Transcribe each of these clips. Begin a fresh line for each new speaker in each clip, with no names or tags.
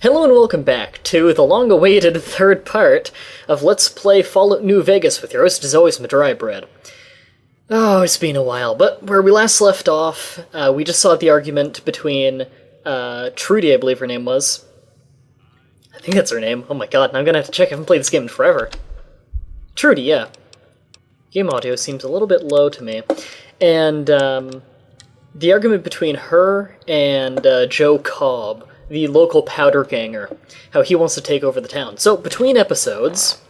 Hello and welcome back to the long-awaited third part of Let's Play Fallout New Vegas with your host, as always, Mah-Dry-Bread. Oh, it's been a while, but where we last left off, we just saw the argument between Trudy, I believe her name was. I think that's her name. Oh my god, now I'm gonna have to check. I haven't played this game in forever. Trudy, yeah. Game audio seems a little bit low to me. And the argument between her and Joe Cobb, the local powder ganger, how he wants to take over the town. So, between episodes,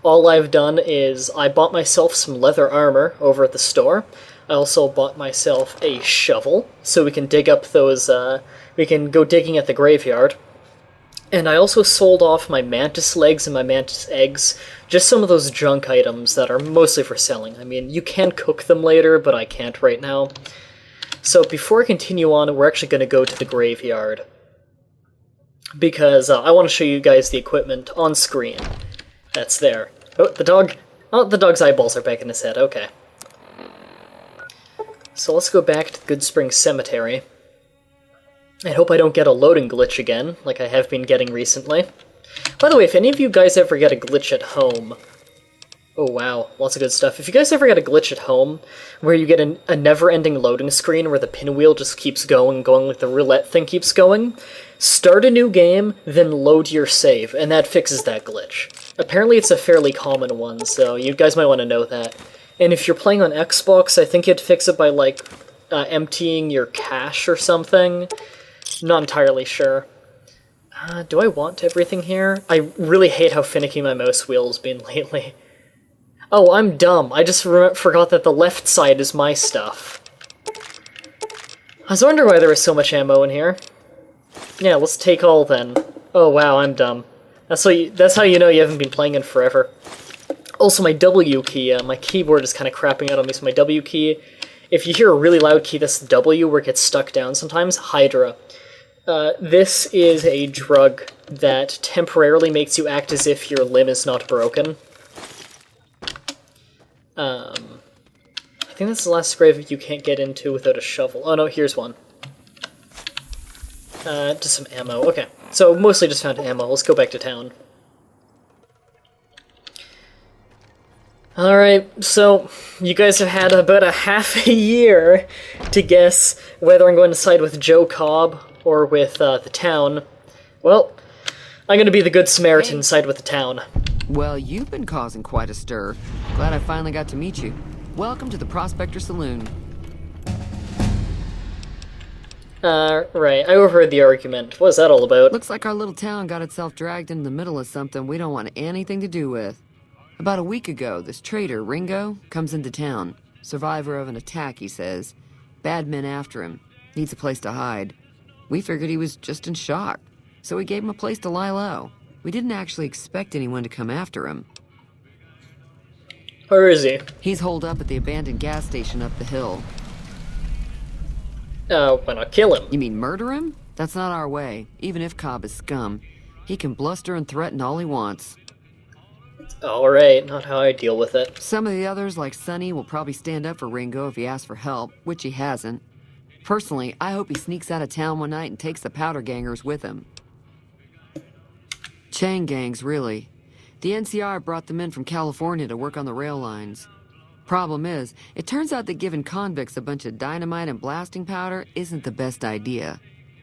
all I've done is I bought myself some leather armor over at the store. I also bought myself a shovel, so we can dig up those, we can go digging at the graveyard. And I also sold off my mantis legs and my mantis eggs, just some of those junk items that are mostly for selling. I mean, you can cook them later, but I can't right now. So before I continue on, we're actually going to go to the graveyard, because I want to show you guys the equipment on screen. That's there. Oh, the dog! Oh, the dog's eyeballs are back in his head, okay. So let's go back to Good Spring Cemetery. I hope I don't get a loading glitch again, like I have been getting recently. By the way, if any of you guys ever get a glitch at home... Oh wow, lots of good stuff. If you guys ever get a glitch at home, where you get a never-ending loading screen where the pinwheel just keeps going, like the roulette thing keeps going, start a new game, then load your save, and that fixes that glitch. Apparently it's a fairly common one, so you guys might want to know that. And if you're playing on Xbox, I think you'd fix it by, like, emptying your cache or something. Not entirely sure. Do I want everything here? I really hate how finicky my mouse wheel's been lately. Oh, I'm dumb. I just forgot that the left side is my stuff. I was wondering why there was so much ammo in here. Yeah, let's take all then. Oh wow, I'm dumb. That's how you know you haven't been playing in forever. Also, my W key, my keyboard is kind of crapping out on me, so my W key, if you hear a really loud key, that's the W where it gets stuck down sometimes. Hydra. This is a drug that temporarily makes you act as if your limb is not broken. I think that's the last grave you can't get into without a shovel. Oh no, here's one. Just some ammo. Okay, so mostly just found ammo. Let's go back to town. Alright, so you guys have had about a half a year to guess whether I'm going to side with Joe Cobb or with the town. Well, I'm going to be the Good Samaritan, side with the town.
Well, you've been causing quite a stir. Glad I finally got to meet you. Welcome to the Prospector Saloon.
Right. I overheard the argument. What was that all about?
Looks like our little town got itself dragged into the middle of something we don't want anything to do with. About a week ago, this traitor, Ringo, comes into town. Survivor of an attack, he says. Bad men after him. Needs a place to hide. We figured he was just in shock, so we gave him a place to lie low. We didn't actually expect anyone to come after him.
Where is he?
He's holed up at the abandoned gas station up the hill.
Why not kill him?
You mean murder him? That's not our way, even if Cobb is scum. He can bluster and threaten all he wants.
Alright, not how I deal with it.
Some of the others, like Sonny, will probably stand up for Ringo if he asks for help, which he hasn't. Personally, I hope he sneaks out of town one night and takes the powder gangers with him. Chain gangs, really. The NCR brought them in from California to work on the rail lines. Problem is, it turns out that giving convicts a bunch of dynamite and blasting powder isn't the best idea.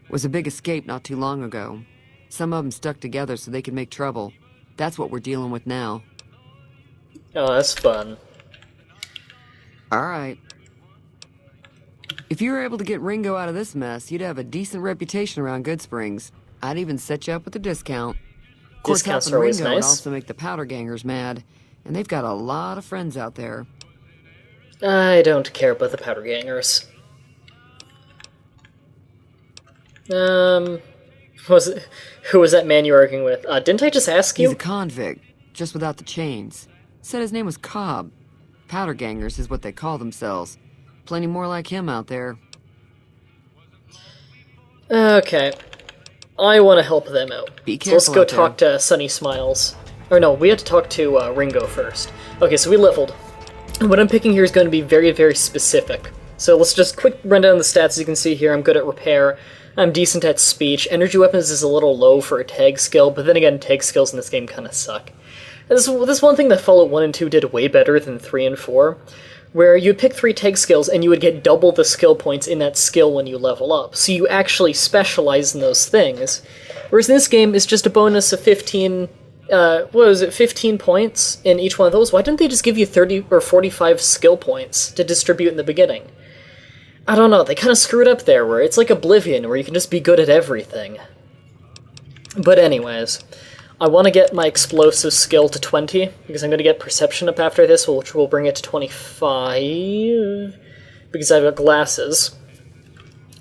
Was a big escape not too long ago. Some of them stuck together so they could make trouble. That's what we're dealing with now.
Oh, that's fun.
Alright. If you were able to get Ringo out of this mess, you'd have a decent reputation around Good Springs. I'd even set you up with a discount. Of course,
Discounts
helping
are always
Ringo would
nice.
also make the powder gangers mad, and they've got a lot of friends out there.
I don't care about the powder gangers. Who was that man you were arguing with? Didn't I just ask you?
He's a convict, just without the chains. Said his name was Cobb. Powder gangers is what they call themselves. Plenty more like him out there.
Okay. I want to help them out.
Be
So let's
careful
go
out
talk to Sunny Smiles. Or no, we had to talk to Ringo first. Okay, so we leveled. What I'm picking here is going to be very, very specific. So let's just quick run down the stats. As you can see here, I'm good at repair. I'm decent at speech. Energy weapons is a little low for a tag skill, but then again, tag skills in this game kind of suck. This one thing that Fallout 1 and 2 did way better than 3 and 4, where you'd pick 3 tag skills and you would get double the skill points in that skill when you level up, so you actually specialize in those things. Whereas in this game, it's just a bonus of 15, 15 points in each one of those? Why didn't they just give you 30 or 45 skill points to distribute in the beginning? I don't know, they kind of screwed up there, where it's like Oblivion, where you can just be good at everything. But anyways, I want to get my explosive skill to 20, because I'm going to get perception up after this, which will bring it to 25, because I've got glasses.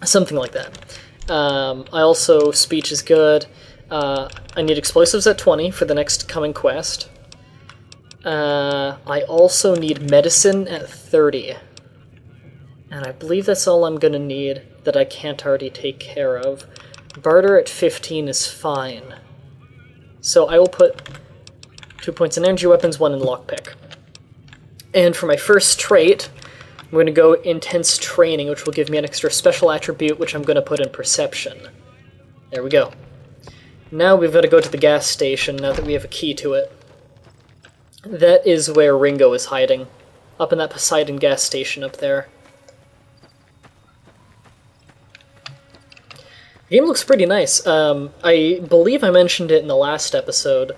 Something like that. I also, speech is good. I need explosives at 20 for the next coming quest. I also need medicine at 30. And I believe that's all I'm going to need that I can't already take care of. Barter at 15 is fine. So I will put 2 points in energy weapons, 1 in lockpick. And for my first trait, I'm going to go intense training, which will give me an extra special attribute, which I'm going to put in perception. There we go. Now we've got to go to the gas station, now that we have a key to it. That is where Ringo is hiding. Up in that Poseidon gas station up there. The game looks pretty nice. I believe I mentioned it in the last episode,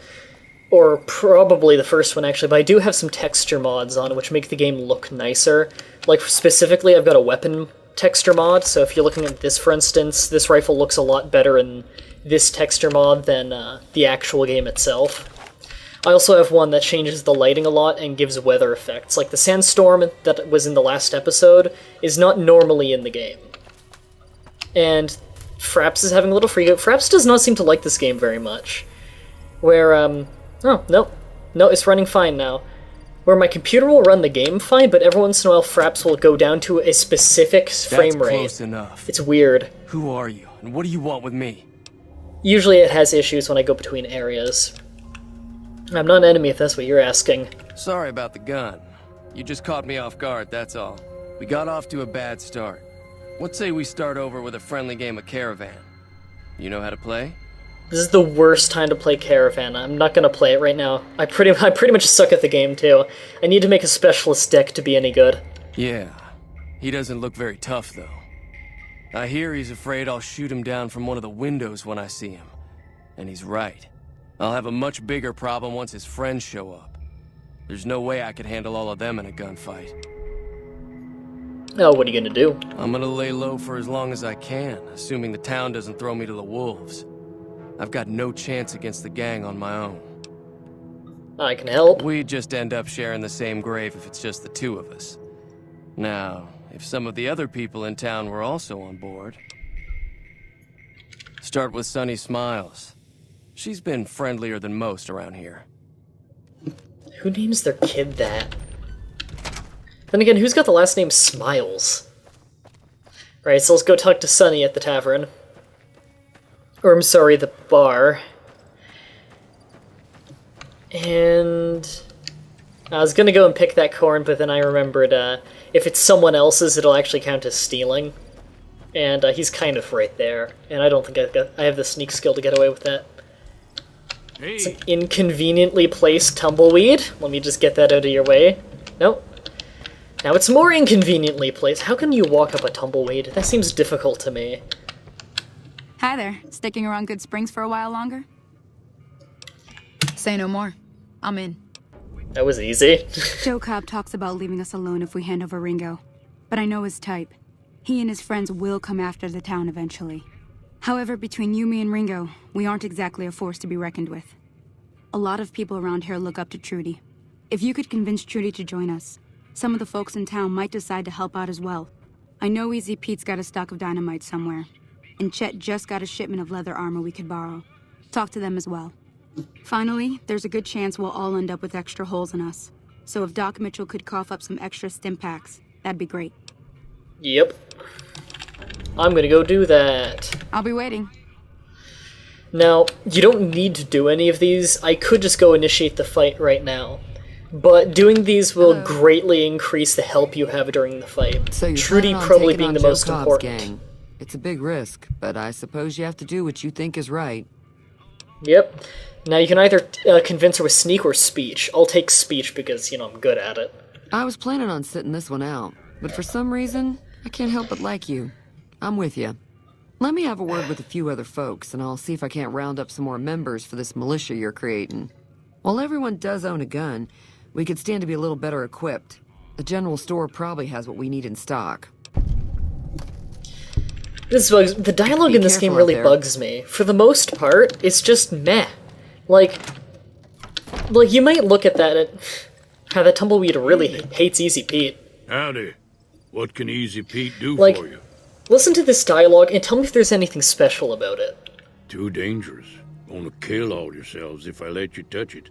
or probably the first one actually, but I do have some texture mods on which make the game look nicer. Like, specifically, I've got a weapon texture mod, so if you're looking at this, for instance, this rifle looks a lot better in this texture mod than the actual game itself. I also have one that changes the lighting a lot and gives weather effects. Like, the sandstorm that was in the last episode is not normally in the game. And Fraps is having a little freak out. Fraps does not seem to like this game very much. Where, oh, no, it's running fine now. Where my computer will run the game fine, but every once in a while Fraps will go down to a specific frame rate.
That's close enough.
It's weird.
Who are you, and what do you want with me?
Usually it has issues when I go between areas. I'm not an enemy if that's what you're asking.
Sorry about the gun. You just caught me off guard, that's all. We got off to a bad start. What say we start over with a friendly game of Caravan? You know how to play?
This is the worst time to play Caravan. I'm not gonna play it right now. I pretty much suck at the game too. I need to make a specialist deck to be any good.
Yeah. He doesn't look very tough though. I hear he's afraid I'll shoot him down from one of the windows when I see him. And he's right. I'll have a much bigger problem once his friends show up. There's no way I could handle all of them in a gunfight.
Oh, what are you gonna do?
I'm gonna lay low for as long as I can, assuming the town doesn't throw me to the wolves. I've got no chance against the gang on my own.
I can help.
We'd just end up sharing the same grave if it's just the two of us. Now, if some of the other people in town were also on board... Start with Sunny Smiles. She's been friendlier than most around here.
Who names their kid that? Then again, who's got the last name Smiles? Right, so let's go talk to Sunny at the tavern. Or, I'm sorry, the bar. And... I was gonna go and pick that corn, but then I remembered, if it's someone else's, it'll actually count as stealing. And he's kind of right there. And I don't think I have the sneak skill to get away with that.
Hey.
It's an inconveniently placed tumbleweed. Let me just get that out of your way. Nope. Now it's more inconveniently placed. How can you walk up a tumbleweed? That seems difficult to me.
Hi there. Sticking around Good Springs for a while longer? Say no more. I'm in.
That was easy.
Joe Cobb talks about leaving us alone if we hand over Ringo. But I know his type. He and his friends will come after the town eventually. However, between you, me, and Ringo, we aren't exactly a force to be reckoned with. A lot of people around here look up to Trudy. If you could convince Trudy to join us, some of the folks in town might decide to help out as well. I know Easy Pete's got a stock of dynamite somewhere, and Chet just got a shipment of leather armor we could borrow. Talk to them as well. Finally, there's a good chance we'll all end up with extra holes in us. So if Doc Mitchell could cough up some extra stim packs, that'd be great.
Yep. I'm gonna go do that.
I'll be waiting.
Now, you don't need to do any of these. I could just go initiate the fight right now. But doing these will greatly increase the help you have during the fight.
So you're
Trudy
planning on
probably
taking
being
on
the
Joe
most
Cobb's
important.
gang. It's a big risk, but I suppose you have to do what you think is right.
Yep. Now you can either convince her with sneak or speech. I'll take speech because, I'm good at it.
I was planning on sitting this one out, but for some reason, I can't help but like you. I'm with you. Let me have a word with a few other folks, and I'll see if I can't round up some more members for this militia you're creating. While everyone does own a gun, we could stand to be a little better equipped. The general store probably has what we need in stock.
The dialogue in this game really bugs me. For the most part, it's just meh. Like you might look at that and how that tumbleweed really hates Easy Pete.
Howdy. What can Easy Pete do
Like,
for you?
Listen to this dialogue and tell me if there's anything special about it.
Too dangerous. Gonna kill all yourselves if I let you touch it.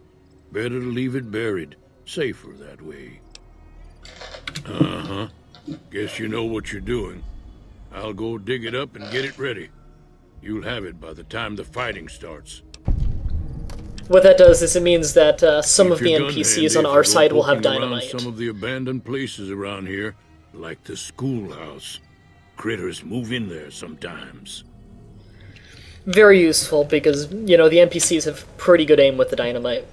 Better to leave it buried. Safer that way. Uh-huh. Guess you know what you're doing. I'll go dig it up and get it ready. You'll have it by the time the fighting starts.
What that does is it means that some
Keep
of the
your gun
NPCs
handy
on
if
our
you go
side will have
poking around
dynamite.
some of the abandoned places around here, like the schoolhouse. Critters move in there sometimes.
Very useful because, the NPCs have pretty good aim with the dynamite.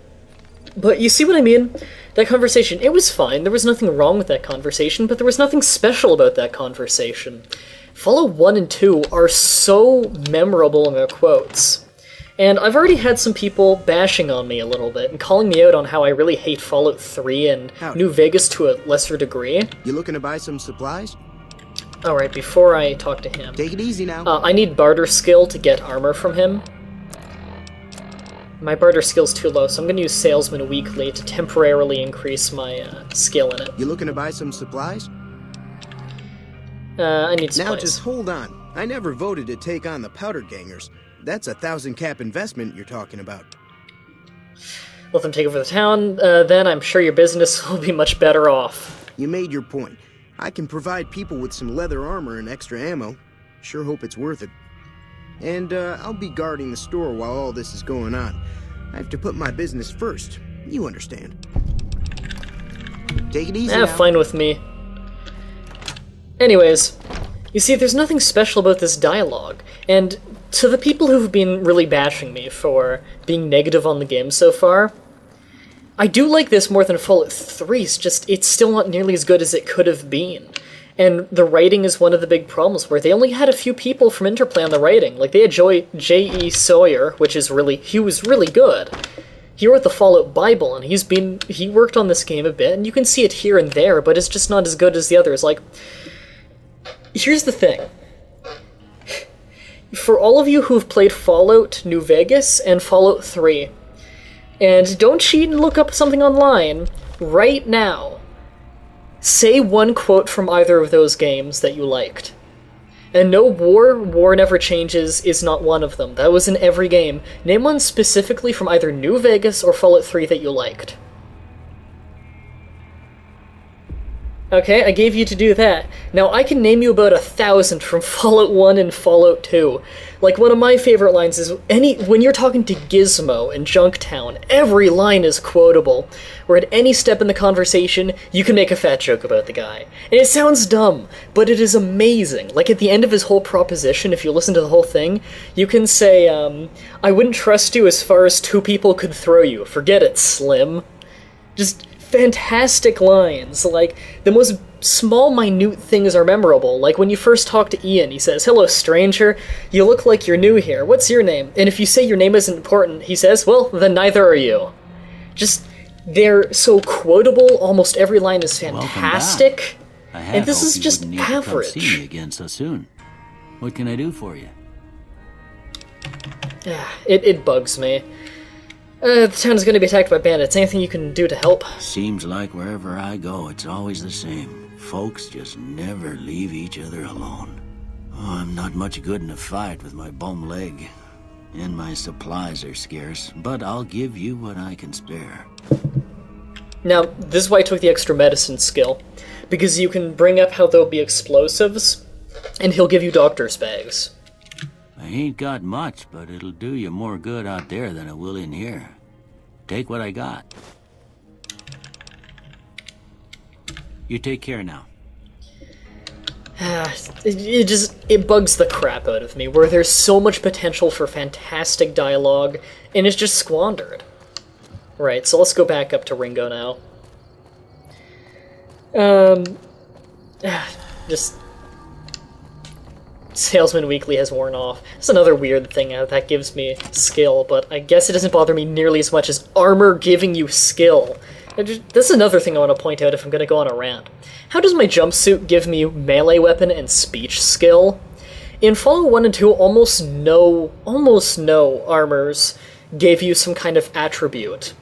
But you see what I mean? That conversation, it was fine. There was nothing wrong with that conversation, but there was nothing special about that conversation. Fallout 1 and 2 are so memorable in their quotes. And I've already had some people bashing on me a little bit and calling me out on how I really hate Fallout 3 and New Vegas to a lesser degree.
You looking to buy some supplies?
Alright, before I talk to him...
Take it easy now.
I need barter skill to get armor from him. My barter skill's too low, so I'm gonna use Salesman weekly to temporarily increase my skill in it.
You looking to buy some supplies?
I need supplies.
Now just hold on. I never voted to take on the Powder Gangers. That's a 1,000-cap investment you're talking about.
Let them take over the town, then I'm sure your business will be much better off.
You made your point. I can provide people with some leather armor and extra ammo. Sure hope it's worth it. And I'll be guarding the store while all this is going on. I have to put my business first. You understand. Take it easy now.
Fine with me. Anyways, you see, there's nothing special about this dialogue, and to the people who've been really bashing me for being negative on the game so far, I do like this more than Fallout 3, it's still not nearly as good as it could have been. And the writing is one of the big problems, where they only had a few people from Interplay on the writing. Like, they had J.E. Sawyer, he was really good. He wrote the Fallout Bible, and he worked on this game a bit, and you can see it here and there, but it's just not as good as the others. Like, here's the thing. For all of you who've played Fallout New Vegas and Fallout 3, and don't cheat and look up something online, right now, say one quote from either of those games that you liked. And no, War Never Changes is not one of them. That was in every game. Name one specifically from either New Vegas or Fallout 3 that you liked. Okay, I gave you to do that. Now, I can name you about 1,000 from Fallout 1 and Fallout 2. Like, one of my favorite lines is, when you're talking to Gizmo in Junktown, every line is quotable, where at any step in the conversation, you can make a fat joke about the guy. And it sounds dumb, but it is amazing. Like, at the end of his whole proposition, if you listen to the whole thing, you can say, I wouldn't trust you as far as 2 people could throw you. Forget it, Slim. Just fantastic lines. Like, the most small, minute things are memorable. Like, when you first talk to Ian, he says, "Hello, stranger. You look like you're new here. What's your name?" And if you say your name isn't important, he says, "Well, then neither are you." Just, they're so quotable. Almost every line is fantastic. And this is just average.
See me again so soon. What can I do for you?
It bugs me. The town is going to be attacked by bandits. Anything you can do to help?
Seems like wherever I go, it's always the same. Folks just never leave each other alone. Oh, I'm not much good in a fight with my bum leg. And my supplies are scarce, but I'll give you what I can spare.
Now, this is why I took the extra medicine skill. Because you can bring up how there'll be explosives, and he'll give you doctor's bags.
I ain't got much, but it'll do you more good out there than it will in here. Take what I got. You take care now.
it bugs the crap out of me, where there's so much potential for fantastic dialogue, and it's just squandered. Right, so let's go back up to Ringo now. Just... Salesman Weekly has worn off. It's another weird thing that gives me skill, but I guess it doesn't bother me nearly as much as armor giving you skill. This is another thing I want to point out if I'm going to go on a rant. How does my jumpsuit give me melee weapon and speech skill? In Fallout 1 and 2, almost no armors gave you some kind of attribute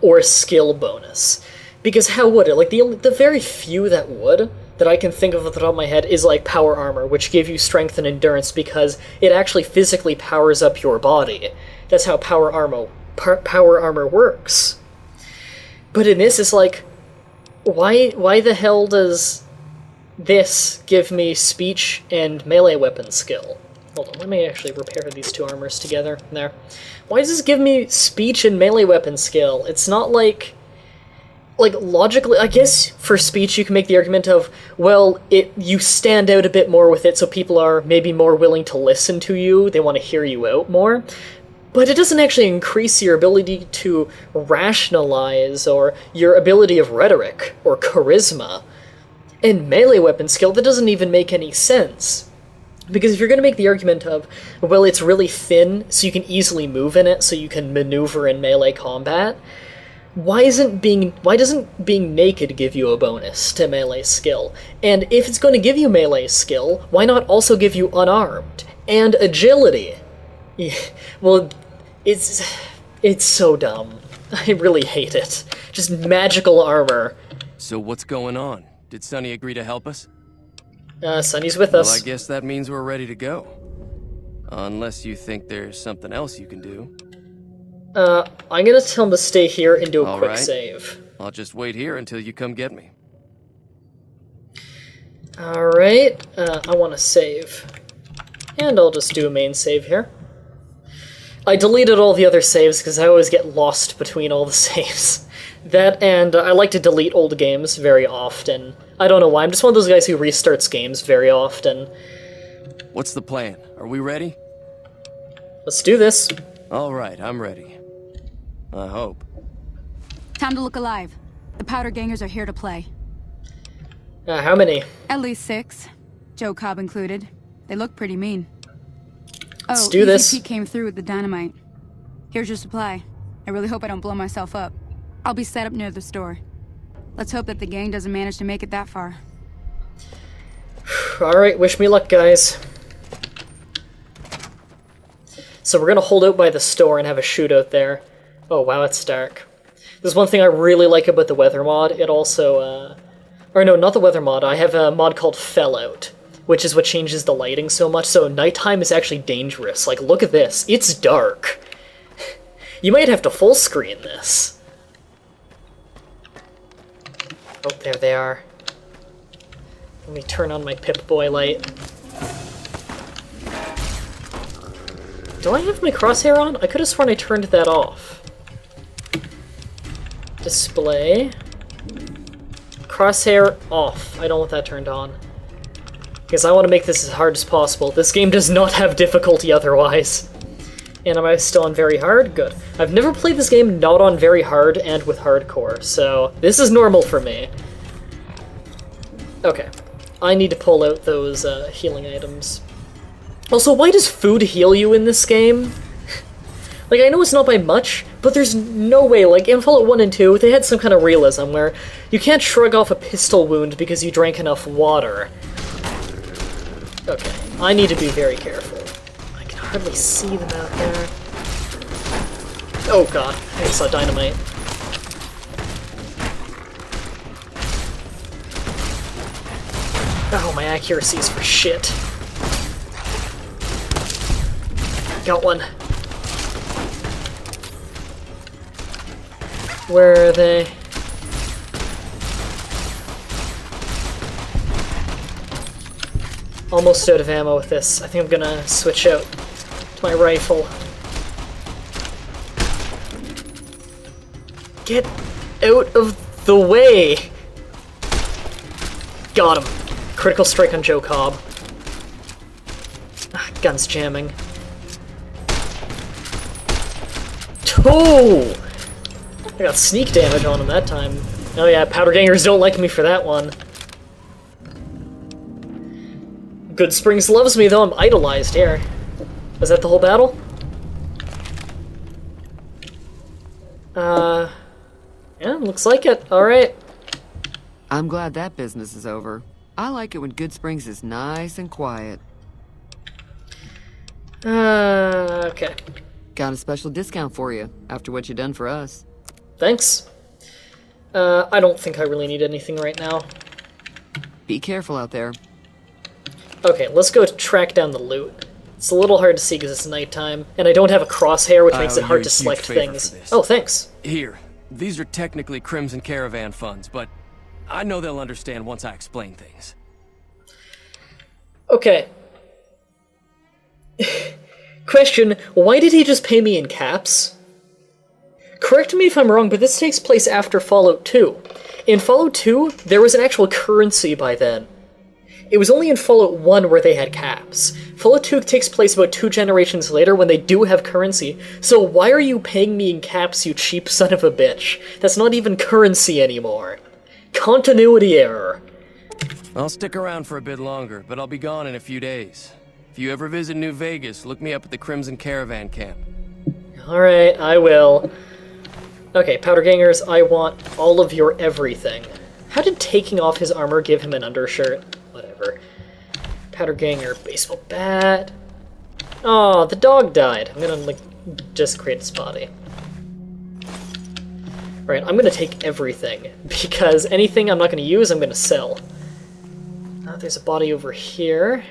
or skill bonus. Because how would it? Like, the very few that would, that I can think of at the top of my head, is like power armor, which gave you strength and endurance because it actually physically powers up your body. That's how power armor works. But in this, it's like, why the hell does this give me speech and melee weapon skill? Hold on, let me actually repair these two armors together. There. Why does this give me speech and melee weapon skill? It's not like logically, I guess for speech you can make the argument of, well, you stand out a bit more with it, so people are maybe more willing to listen to you, they want to hear you out more. But it doesn't actually increase your ability to rationalize, or your ability of rhetoric, or charisma. And melee weapon skill, that doesn't even make any sense. Because if you're going to make the argument of, well, it's really thin, so you can easily move in it, so you can maneuver in melee combat, why doesn't being naked give you a bonus to melee skill? And if it's going to give you melee skill, why not also give you unarmed? And agility? Yeah, well, it's so dumb. I really hate it. Just magical armor.
So what's going on? Did Sonny agree to help us?
Sonny's with us.
Well, I guess that means we're ready to go. Unless you think there's something else you can do.
I'm gonna tell him to stay here and do a quick
right.
save.
I'll just wait here until you come get me.
Alright, I want to save. And I'll just do a main save here. I deleted all the other saves because I always get lost between all the saves. That, and I like to delete old games very often. I don't know why, I'm just one of those guys who restarts games very often.
What's the plan? Are we ready?
Let's do this.
Alright, I'm ready. I hope.
Time to look alive. The Powder Gangers are here to play.
How many?
At least 6. Joe Cobb included. They look pretty mean.
Let's do this.
EVP came through with the dynamite. Here's your supply. I really hope I don't blow myself up. I'll be set up near the store. Let's hope that the gang doesn't manage to make it that far.
Alright, wish me luck, guys. So we're gonna hold out by the store and have a shootout there. Oh wow, it's dark. There's one thing I really like about the weather mod. It also, or no, not the weather mod. I have a mod called Fellout, which is what changes the lighting so much, so nighttime is actually dangerous. Like, look at this. It's dark. You might have to full screen this. Oh, there they are. Let me turn on my Pip-Boy light. Do I have my crosshair on? I could have sworn I turned that off. Display. Crosshair off. I don't want that turned on. Because I want to make this as hard as possible. This game does not have difficulty otherwise. And am I still on very hard? Good. I've never played this game not on very hard and with hardcore, so this is normal for me. Okay. I need to pull out those healing items. Also, why does food heal you in this game? Like, I know it's not by much, but there's no way, like, in Fallout 1 and 2, they had some kind of realism where you can't shrug off a pistol wound because you drank enough water. Okay, I need to be very careful. I can hardly see them out there. Oh god, I saw dynamite. Oh, my accuracy is for shit. Got one. Where are they? Almost out of ammo with this. I think I'm gonna switch out to my rifle. Get out of the way! Got him. Critical strike on Joe Cobb. Ah, guns jamming. Oh! I got sneak damage on him that time. Oh yeah, powder gangers don't like me for that one. Good Springs loves me, though I'm idolized here. Was that the whole battle? Yeah, looks like it. Alright.
I'm glad that business is over. I like it when Good Springs is nice and quiet.
Okay.
Got a special discount for you, after what you done for us.
Thanks. I don't think I really need anything right now.
Be careful out there.
Okay, let's go track down the loot. It's a little hard to see because it's nighttime, and I don't have a crosshair, which makes it hard to select things. Oh, thanks.
Here, these are technically Crimson Caravan funds, but I know they'll understand once I explain things.
Okay. Question, why did he just pay me in caps? Correct me if I'm wrong, but this takes place after Fallout 2. In Fallout 2, there was an actual currency by then. It was only in Fallout 1 where they had caps. Fallout 2 takes place about 2 generations later when they do have currency, so why are you paying me in caps, you cheap son of a bitch? That's not even currency anymore. Continuity error.
I'll stick around for a bit longer, but I'll be gone in a few days. If you ever visit New Vegas, look me up at the Crimson Caravan camp.
Alright, I will. Okay, Powder Gangers, I want all of your everything. How did taking off his armor give him an undershirt? Whatever. Powder Ganger, baseball bat. Oh, the dog died. I'm gonna, like, desecrate its body. Right, I'm gonna take everything, because anything I'm not gonna use, I'm gonna sell. There's a body over here.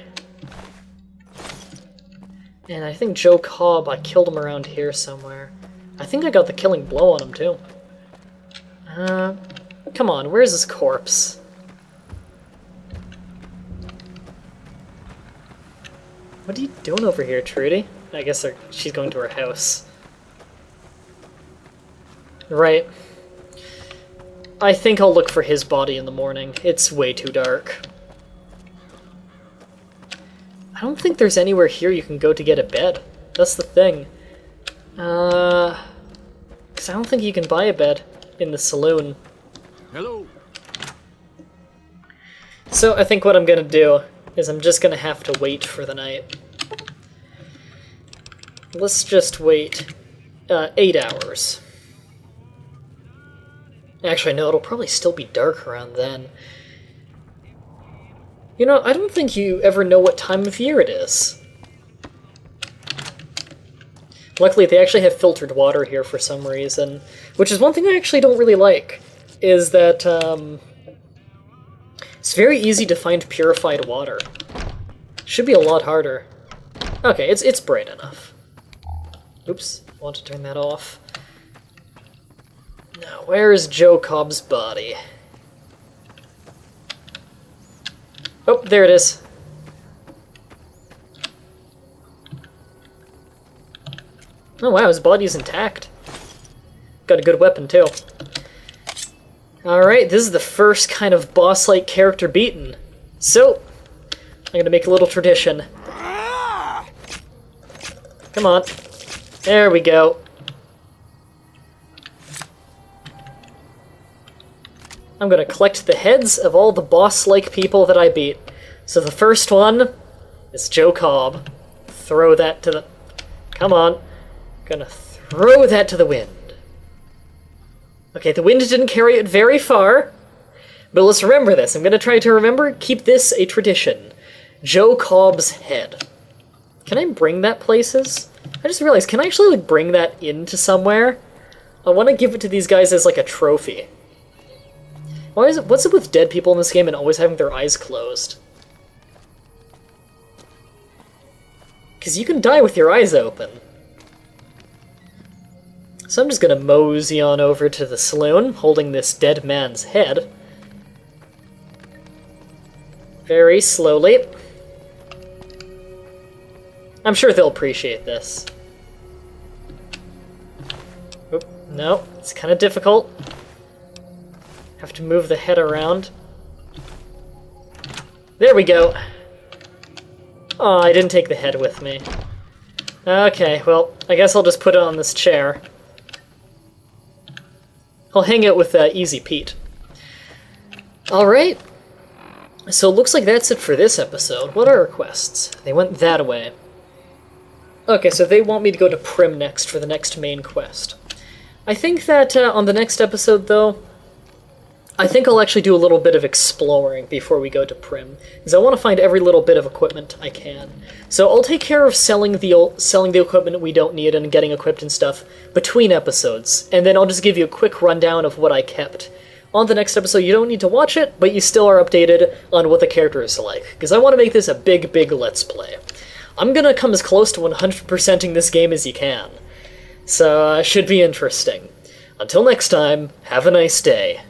And I think Joe Cobb, I killed him around here somewhere. I think I got the killing blow on him, too. Come on, where's his corpse? What are you doing over here, Trudy? I guess she's going to her house. Right. I think I'll look for his body in the morning. It's way too dark. I don't think there's anywhere here you can go to get a bed. That's the thing. Because I don't think you can buy a bed in the saloon.
Hello.
So I think what I'm gonna do is I'm just gonna have to wait for the night. Let's just wait 8 hours. Actually, no, it'll probably still be dark around then. You know, I don't think you ever know what time of year it is. Luckily, they actually have filtered water here for some reason, which is one thing I actually don't really like, is that it's very easy to find purified water. Should be a lot harder. Okay, it's bright enough. Oops, I want to turn that off. Now, where is Joe Cobb's body? Oh, there it is. Oh wow, his body's intact. Got a good weapon, too. Alright, this is the first kind of boss-like character beaten. So, I'm gonna make a little tradition. Come on. There we go. I'm gonna collect the heads of all the boss-like people that I beat. So the first one is Joe Cobb. Throw that to the... Come on. Gonna throw that to the wind. Okay, the wind didn't carry it very far, but let's remember this. I'm gonna try to keep this a tradition. Joe Cobb's head. Can I bring that places? I just realized, can I actually, like, bring that into somewhere? I want to give it to these guys as, like, a trophy. What's it with dead people in this game and always having their eyes closed? Because you can die with your eyes open. So I'm just gonna mosey on over to the saloon, holding this dead man's head. Very slowly. I'm sure they'll appreciate this. Oop, no, it's kind of difficult. Have to move the head around. There we go. Oh, I didn't take the head with me. Okay, well, I guess I'll just put it on this chair. I'll hang it with Easy Pete. Alright. So it looks like that's it for this episode. What are requests? They went that way. Okay, so they want me to go to Prim next for the next main quest. I think that on the next episode, though, I think I'll actually do a little bit of exploring before we go to Prim, because I want to find every little bit of equipment I can. So I'll take care of selling the equipment we don't need and getting equipped and stuff between episodes, and then I'll just give you a quick rundown of what I kept. On the next episode, you don't need to watch it, but you still are updated on what the character is like, because I want to make this a big, big Let's Play. I'm gonna come as close to 100%ing this game as you can. So, should be interesting. Until next time, have a nice day.